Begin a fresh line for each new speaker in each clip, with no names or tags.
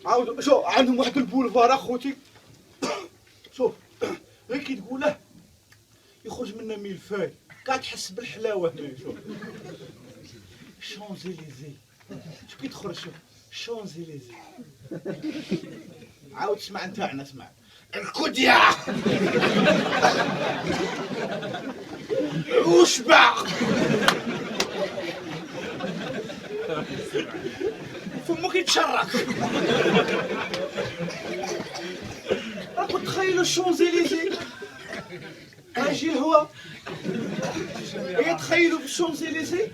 عاود شوف عندهم واحد البولفار اخوتي. شوف غير كي تقوله يخرج منا ميلفاي، قاعد تحس بالحلاوه هنا. شوف شونزيليزي، شوف كي تخرج شوف شونزيليزي. عاود اسمع نتاعنا، اسمع الكوديا وشبع فمك يتشرك. راكم تخيلوا الشونزيليزي يجي الهواء، تخيلوا بالشونزيليزي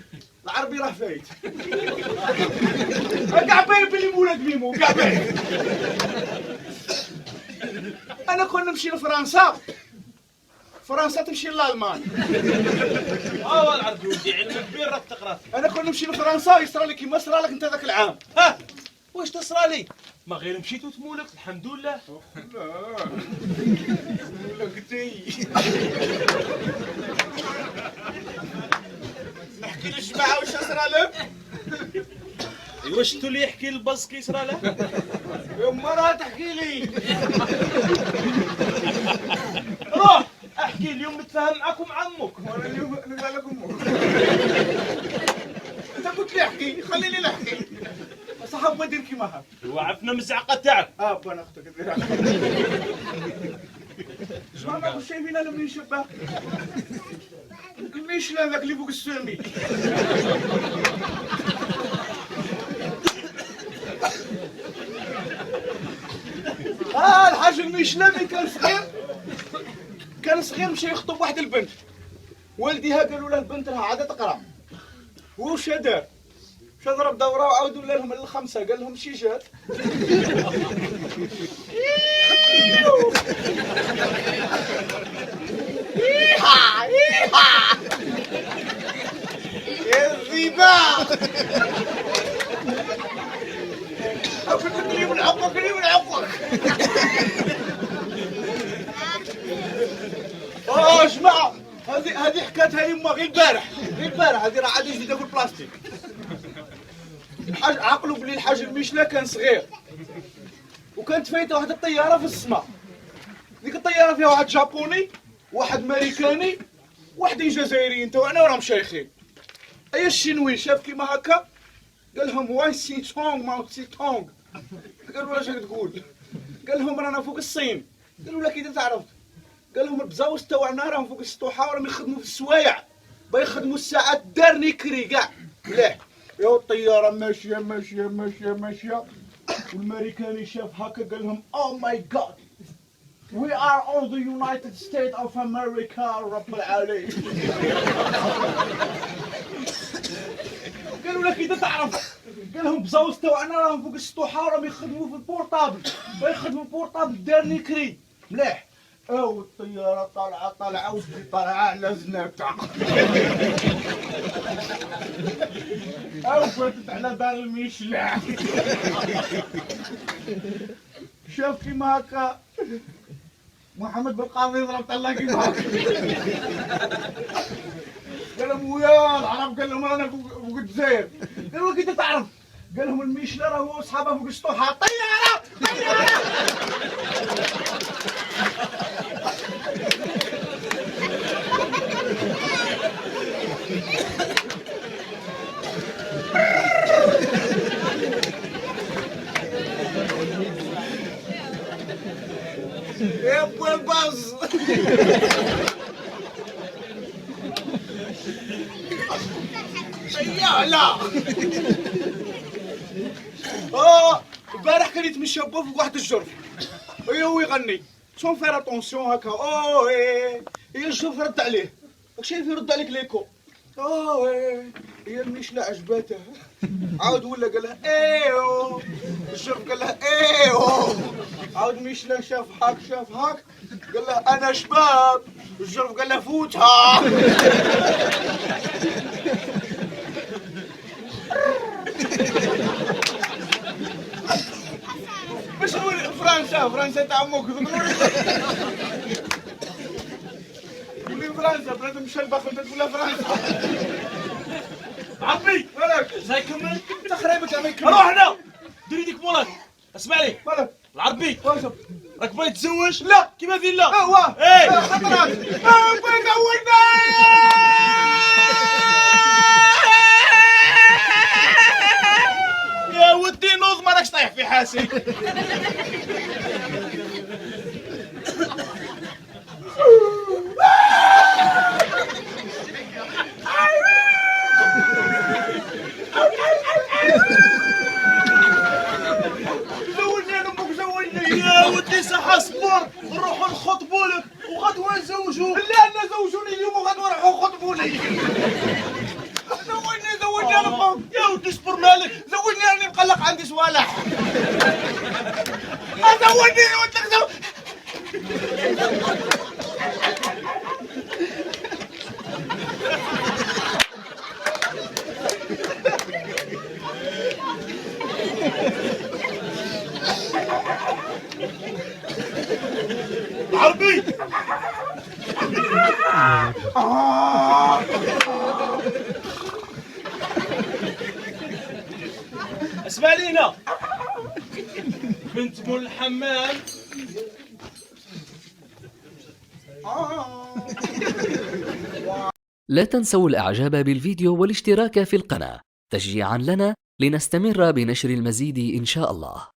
العربي راه فايت. كاع باين بلي مولاد ميمو، كاع باين. انا كون نمشي لفرنسا، فرنسا تمشي لالمان.
العربي ودي علم كبير راك تقرا.
انا كون نمشي لفرنسا يصرى لي كيما صرا لك انت ذاك العام.
ها واش تصرى لي؟ ما غير مشيت وتمولك الحمد لله.
لا مولكتي. نحكي للجماعه واش صرا لك.
واش انتو اللي يحكي للباز كي صرا له؟
يما راه تحكي لي.
روح احكي اليوم نتفاهم معاك ومع امك.
وانا اليوم نقول لك امك. انت قلت لي احكي، خليني نحكي. صاحب ما ندير كيما هاك.
وعرفنا من الزعقه تاعك.
انا اختك ندير. جماعه ماكو شايفين انا منين شباب؟ الميشلان ذاك اللي فوق السامي. الحاج الميشلان ملي كان صغير مشى يخطب واحد البنت. والديها قالوا له البنت راها عاده تقرا. وش دار؟ مشى ضرب دوره وعاودوا لهم الخمسه، قال لهم شي جات. يا الذباب قريب نعقك قريب نعقك. جماعه هذه حكاتها يما غير البارح هذه راه عادي جديده في البلاستيك. الحاج عقلوا بلي الحاج الميشلا كان صغير وكانت فايته واحد الطياره في السماء. ديك الطياره فيها واحد جابوني، واحد ماريكاني، واحدين جزائريين تاعنا وراهم شايخين. ايا الشينوي شاف كيما هكا قال لهم واي سي تونغ ماو سي تونغ. قالوا له اش تقول؟ قال لهم رانا فوق الصين. قالوا له كي تعرف؟ قال لهم البزاوس تاعنا راهم فوق السطوحه وراهم يخدموا في السوايع، بيخدموا الساعات دارني كري كاع مليح. يا الطياره ماشيه ماشيه ماشيه ماشيه، والماريكاني شاف هكا قال لهم او ماي جاد We are all the United States of America رب العالمين. قالوا لك إذا تعرف، قال لهم بزاوز تاعنا راهم فوق السطوحة وراهم يخدموا في البورطابل، يخدموا البورطابل دارني كري مليح. أو الطيارة طالعة وتجي طالعة على زناقتها. أو فاتت على دار الميشلا. شاف كيما هكا محمد بالقاضي ضرب طلع كيما هكا. قال لهم ويا العرب، قال لهم رانا فوق الجزائر. قالوا كي تعرف؟ قال لهم الميشلا راه هو وصحابه فوق السطوحه. طياره طياره. يا ابو الباص. يا لا. البارح كان يتمشى با فوق واحد الجرف، هو يغني سون فير اتونسيون هكا. هي الجرف رد عليه، شايف يرد عليك ليكو. هي الميشلا عجباته، عاود ولا قال لها ايوه. الجرف قال لها ايوه. عاود ميشلا شاف هاك قال له انا شباب. الجرف قال له فوتها. باش نقول فرنسا تاع امك. قولي فرنسا بنادم مشى الباخ انت تقول لها فرنسا.
عمي مالك زي كمل
انت خريبك ما يكمل.
روح هنا ديري ديك مولاك اسمع لي
مالك
العربي
واجب
راك باغي تتزوج؟
لا.
كيما ذي لا.
واه
ايه
خطرات بغيت زوجنا.
يا ودي نوض ما راكش طايح في حاسي.
زوجني انا امك زوجني.
يا ودي صح اصبر نروحوا نخطبوا لك وغدوه نزوجوك.
لا انا زوجوني اليوم وغدوه راحوا يخطبوني. زوجني انا امك.
يا ودي اصبر مالك.
زوجني راني مقلق عندي صوالح. زوجني وانت
عربي اسمع لي هنا بنت مول الحمام.
لا تنسوا الإعجاب بالفيديو والاشتراك في القناة تشجيعا لنا لنستمر بنشر المزيد إن شاء الله.